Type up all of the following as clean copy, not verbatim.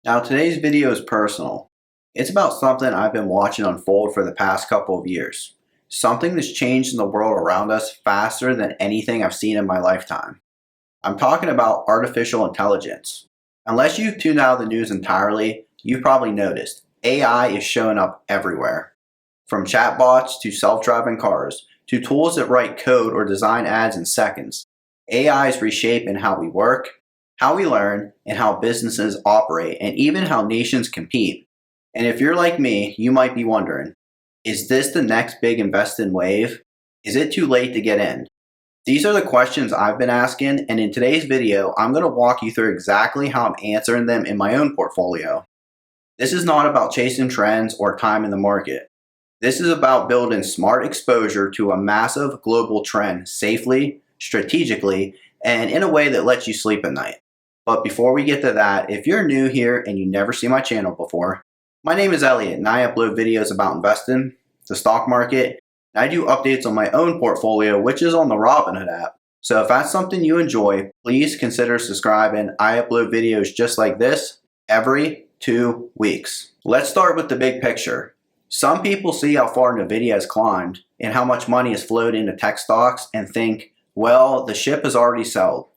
Now, today's video is personal. It's about something I've been watching unfold for the past couple of years. Something that's changed in the world around us faster than anything I've seen in my lifetime. I'm talking about artificial intelligence. Unless you've tuned out the news entirely, you've probably noticed AI is showing up everywhere. From chatbots to self-driving cars to tools that write code or design ads in seconds. AI is reshaping how we work, how we learn, and how businesses operate, and even how nations compete. And if you're like me, you might be wondering, is this the next big investing wave? Is it too late to get in? These are the questions I've been asking, and in today's video, I'm going to walk you through exactly how I'm answering them in my own portfolio. This is not about chasing trends or time in the market. This is about building smart exposure to a massive global trend safely, strategically, and in a way that lets you sleep at night. But before we get to that, if you're new here and you never seen my channel before, my name is Elliot and I upload videos about investing, the stock market, and I do updates on my own portfolio, which is on the Robinhood app. So if that's something you enjoy, please consider subscribing. I upload videos just like this every 2 weeks. Let's start with the big picture. Some people see how far Nvidia has climbed and how much money has flowed into tech stocks and think, well, the ship has already sailed.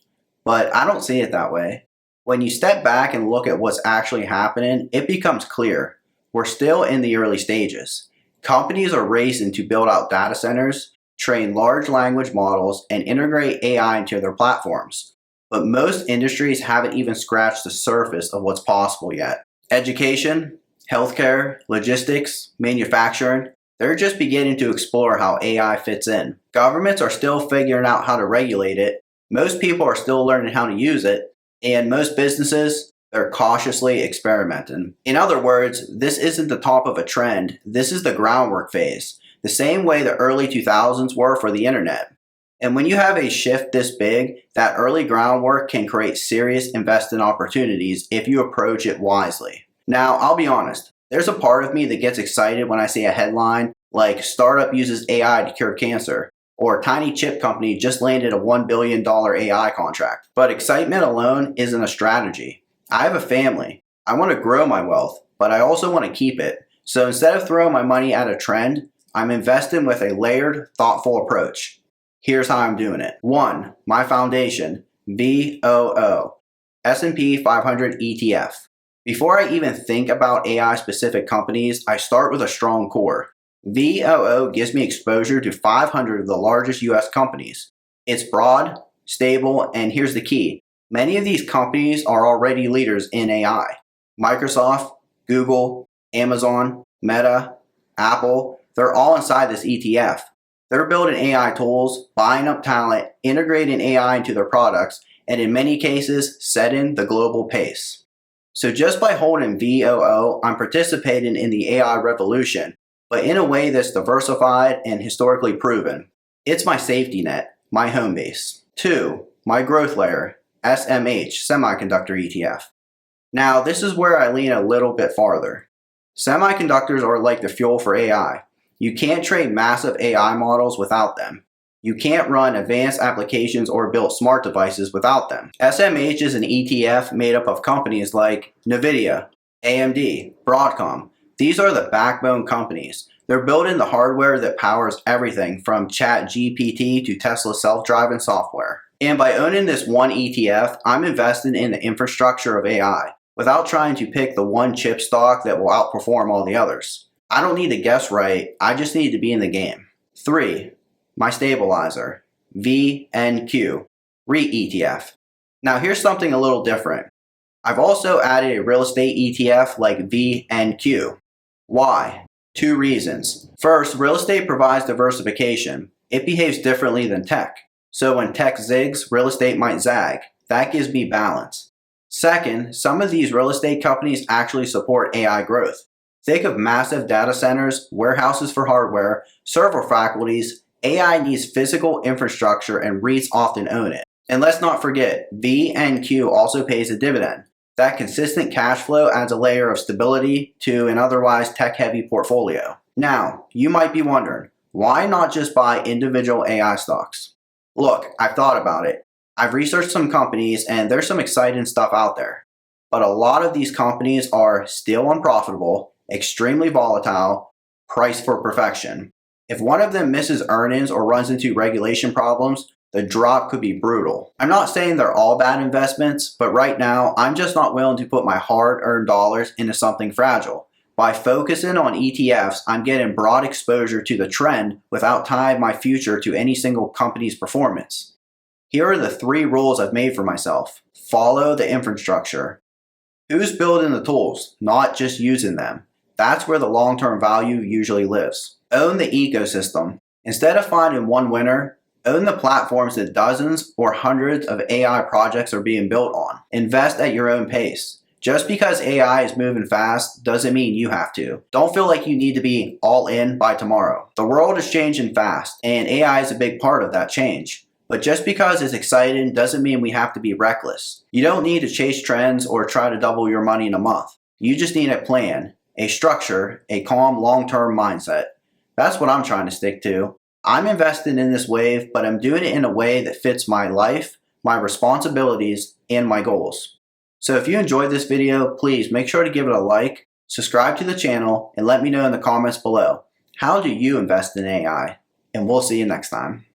But I don't see it that way. When you step back and look at what's actually happening, it becomes clear. We're still in the early stages. Companies are racing to build out data centers, train large language models, and integrate AI into their platforms. But most industries haven't even scratched the surface of what's possible yet. Education, healthcare, logistics, manufacturing, they're just beginning to explore how AI fits in. Governments are still figuring out how to regulate it. Most people are still learning how to use it, and most businesses, they're cautiously experimenting. In other words, this isn't the top of a trend, this is the groundwork phase, the same way the early 2000s were for the internet. And when you have a shift this big, that early groundwork can create serious investing opportunities if you approach it wisely. Now, I'll be honest, there's a part of me that gets excited when I see a headline like startup uses AI to cure cancer, or tiny chip company just landed a $1 billion AI contract. But excitement alone isn't a strategy. I have a family. I want to grow my wealth, but I also want to keep it. So instead of throwing my money at a trend, I'm investing with a layered, thoughtful approach. Here's how I'm doing it. 1. My foundation, VOO, S&P 500 ETF. Before I even think about AI-specific companies, I start with a strong core. VOO gives me exposure to 500 of the largest US companies. It's broad, stable, and here's the key. Many of these companies are already leaders in AI. Microsoft, Google, Amazon, Meta, Apple, they're all inside this ETF. They're building AI tools, buying up talent, integrating AI into their products, and in many cases, setting the global pace. So just by holding VOO, I'm participating in the AI revolution, but in a way that's diversified and historically proven. It's my safety net, my home base. 2. My growth layer, SMH, Semiconductor ETF. Now, this is where I lean a little bit farther. Semiconductors are like the fuel for AI. You can't train massive AI models without them. You can't run advanced applications or build smart devices without them. SMH is an ETF made up of companies like Nvidia, AMD, Broadcom. These are the backbone companies. They're building the hardware that powers everything from ChatGPT to Tesla self-driving software. And by owning this one ETF, I'm investing in the infrastructure of AI without trying to pick the one chip stock that will outperform all the others. I don't need to guess right, I just need to be in the game. 3. My stabilizer, VNQ, REIT ETF. Now here's something a little different. I've also added a real estate ETF like VNQ. Why? 2 reasons. First, real estate provides diversification. It behaves differently than tech. So when tech zigs, real estate might zag. That gives me balance. Second, some of these real estate companies actually support AI growth. Think of massive data centers, warehouses for hardware, server faculties. AI needs physical infrastructure and REITs often own it. And let's not forget, VNQ also pays a dividend. That consistent cash flow adds a layer of stability to an otherwise tech-heavy portfolio. Now, you might be wondering, why not just buy individual AI stocks? Look, I've thought about it. I've researched some companies and there's some exciting stuff out there. But a lot of these companies are still unprofitable, extremely volatile, priced for perfection. If one of them misses earnings or runs into regulation problems, the drop could be brutal. I'm not saying they're all bad investments, but right now, I'm just not willing to put my hard-earned dollars into something fragile. By focusing on ETFs, I'm getting broad exposure to the trend without tying my future to any single company's performance. Here are the 3 rules I've made for myself. Follow the infrastructure. Who's building the tools, not just using them? That's where the long-term value usually lives. Own the ecosystem. Instead of finding one winner, own the platforms that dozens or hundreds of AI projects are being built on. Invest at your own pace. Just because AI is moving fast doesn't mean you have to. Don't feel like you need to be all in by tomorrow. The world is changing fast, and AI is a big part of that change. But just because it's exciting doesn't mean we have to be reckless. You don't need to chase trends or try to double your money in a month. You just need a plan, a structure, a calm, long-term mindset. That's what I'm trying to stick to. I'm investing in this wave, but I'm doing it in a way that fits my life, my responsibilities, and my goals. So if you enjoyed this video, please make sure to give it a like, subscribe to the channel, and let me know in the comments below. How do you invest in AI? And we'll see you next time.